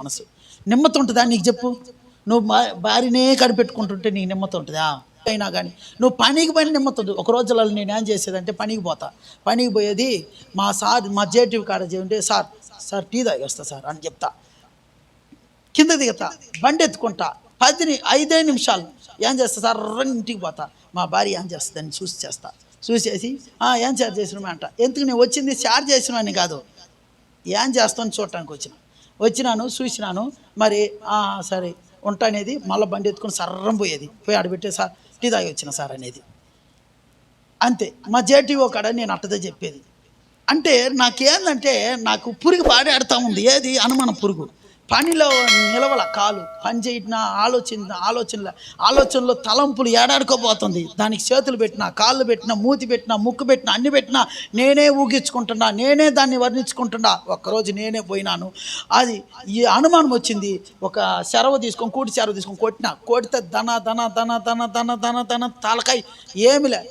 మనసు. నిమ్మత ఉంటుందా నీకు చెప్పు? నువ్వు భార్యనే కనిపెట్టుకుంటుంటే నీకు నిమ్మత ఉంటుందా? అయినా కానీ నువ్వు పనికి పోయిన నిమ్మతుంది. ఒక రోజులలో నేను ఏం చేసేదంటే పనికి పోతా. పనికి పోయేది మా జేటీవీ కాడ చేయండి, సార్ టీ తాగి వస్తా సార్ అని చెప్తా. కింద దిగుతా, బండి ఎత్తుకుంటా, 5 నిమిషాలు ఏం చేస్తా సార్ ఇంటికి పోతా. మా భార్య ఏం చేస్తుందని చూసేసి ఏం చార్జ్ చేసినామే అంట. ఎందుకు నేను వచ్చింది చార్జ్ చేసినామని కాదు, ఏం చేస్తాను చూడటానికి వచ్చినాను చూసినాను. మరి సరే ఉంటా అనేది మళ్ళీ బండి ఎత్తుకుని సర్రం పోయేది. పోయి ఆడబెట్టే సార్ టీ తాగి వచ్చిన సార్ అనేది అంతే. మా జేటీఓ కాడ నేను అట్టదే చెప్పేది. అంటే నాకేందంటే నాకు పురుగు పాడాడుతూ ఉంది. ఏది అనుమానం పురుగు. పనిలో నిలవల కాలు పని చేయటిన ఆలోచనలో తలంపులు ఏడాడుకోబోతుంది. దానికి చేతులు పెట్టినా, కాళ్ళు పెట్టినా, మూతి పెట్టినా, ముక్కు పెట్టినా, అన్ని పెట్టినా నేనే ఊగించుకుంటున్నా, నేనే దాన్ని వర్ణించుకుంటున్నా. ఒక్కరోజు నేనే పోయినాను. అది ఈ అనుమానం వచ్చింది. ఒక కూటి చెరవ తీసుకొని కొడితే దన తలకాయ ఏమిలే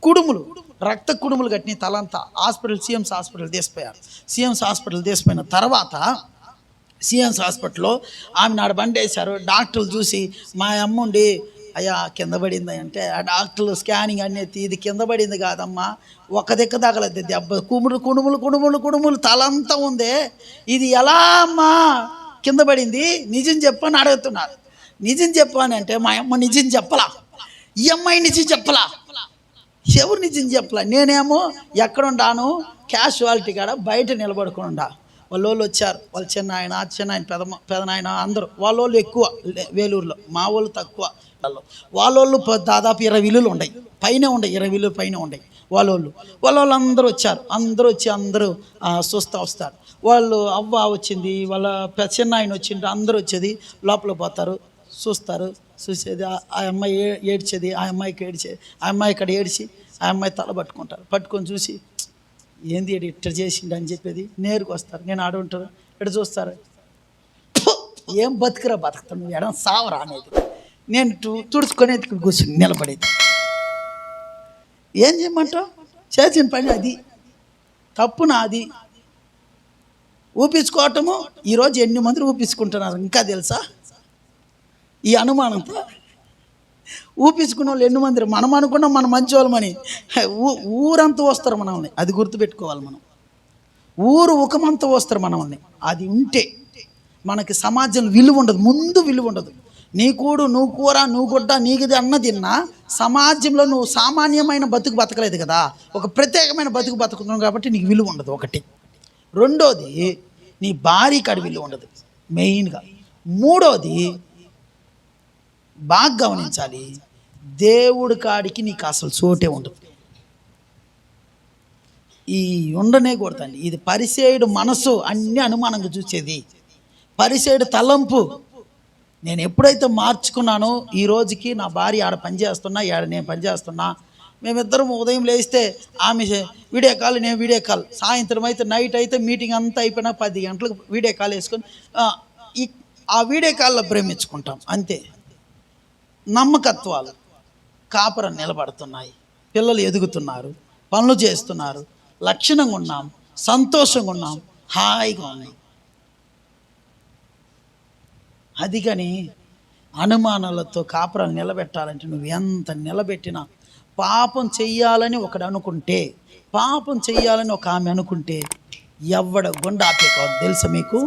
కుడుములు రక్త కుడుములు కట్టిన తలంతా సిఎంస్ హాస్పిటల్ తీసిపోయారు. సిఎంస్ హాస్పిటల్ తీసిపోయిన తర్వాత సిఎంస్ హాస్పిటల్లో ఆమె నాడు బండి వేశారు. డాక్టర్లు చూసి మా అమ్ముండి అయ్యా కింద పడింది అంటే, ఆ డాక్టర్లు స్కానింగ్ అనేది ఇది కింద పడింది కాదమ్మా, ఒక దిక్క తగలద్ది దెబ్బ, కుడుములు తలంతా ఉందే, ఇది ఎలా అమ్మా కింద పడింది, నిజం చెప్పని అడుగుతున్నారు. నిజం చెప్పని అంటే మా అమ్మ నిజం చెప్పలా, ఈ అమ్మాయి నిజం చెప్పలా, ఎవరు నిజం చెప్పలే. నేనేమో ఎక్కడుండాను క్యాషువాలిటీ కాడ బయట నిలబడుకుండా. వాళ్ళు వచ్చారు, వాళ్ళు చిన్నాయన పెదనాయన అందరూ. వాళ్ళు ఎక్కువ వేలూరులో, మా వాళ్ళు తక్కువ. వాళ్ళు దాదాపు 20 ఇల్లులు ఉన్నాయి, పైనే ఉన్నాయి, 20 ఇల్లు పైన ఉన్నాయి. వాళ్ళందరూ వచ్చారు. అందరూ చూస్తూ వస్తారు. వాళ్ళు అవ్వ వచ్చింది, వాళ్ళ చిన్నాయన వచ్చింది, అందరూ వచ్చేది. లోపల పోతారు, చూసేది. ఆ అమ్మాయి ఏడ్చేది, ఆ అమ్మాయికి ఏడ్చేది. ఆ అమ్మాయి ఇక్కడ ఏడ్చి ఆ అమ్మాయి తల పట్టుకొని చూసి ఏంది ఇట్ట చేసిండు అని చెప్పేది. నేరుకు వస్తారు, నేను ఆడుంటారు, ఇక్కడ చూస్తారు. ఏం బతుకుతాను నువ్వు, ఎడం సావరా అనేది. నేను తుడుచుకొని కూర్చుని నిలబడేది. ఏం చేయమంటావు? చేసిన పని అది, తప్పు నాది. ఊపించుకోవటము ఈరోజు ఎన్ని మంది ఊపించుకుంటున్నారు ఇంకా తెలుసా? ఈ అనుమానంతో ఊపించుకున్న వాళ్ళు ఎన్ని మంది. మనం అనుకున్నాం మన మంచి వాళ్ళమని, ఊరంతా వస్తారు మనల్ని. అది గుర్తుపెట్టుకోవాలి మనం. ఊరు ఉకమంతా వస్తారు మనల్ని. అది ఉంటే మనకి సమాజంలో విలువ ఉండదు, ముందు విలువ ఉండదు. నీ కూడు, నువ్వు కూర, నువ్వు గుడ్డ, నీకుది అన్నదిన్నా సమాజంలో నువ్వు సామాన్యమైన బతకలేదు కదా, ఒక ప్రత్యేకమైన బతుకుతున్నావు కాబట్టి నీకు విలువ ఉండదు. ఒకటి. రెండోది, నీ భార్య కాడి విలువ ఉండదు మెయిన్గా. మూడోది బాగా గమనించాలి, దేవుడి కాడికి నీకు అసలు చోటే ఉండదు. ఈ ఉండనే కొడతండి. ఇది పరిసేయుడు మనసు అన్ని అనుమానంగా చూసేది, పరిసేయుడు తలంపు. నేను ఎప్పుడైతే మార్చుకున్నానో ఈ రోజుకి నా భార్య ఆడ పనిచేస్తున్నా, నేను పనిచేస్తున్నా. మేమిద్దరం ఉదయం లేస్తే ఆమె వీడియో కాల్, నేను వీడియో కాల్. సాయంత్రం అయితే నైట్ అయితే మీటింగ్ అంతా అయిపోయినా 10 గంటలకు వీడియో కాల్ వేసుకొని ఆ వీడియో కాల్లో ప్రేమించుకుంటాం అంతే. నమ్మకత్వాలు కాపురం నిలబడుతున్నాయి, పిల్లలు ఎదుగుతున్నారు, పనులు చేస్తున్నారు, లక్షణంగా ఉన్నాం, సంతోషంగా ఉన్నాం, హాయిగా ఉన్నాం. అది కానీ అనుమానాలతో కాపురాలు నిలబెట్టాలంటే నువ్వు ఎంత నిలబెట్టినా, పాపం చెయ్యాలని ఒకడు అనుకుంటే, పాపం చెయ్యాలని ఒక ఆమె అనుకుంటే ఎవడ గుండా ఆపే కాదు తెలుసా మీకు?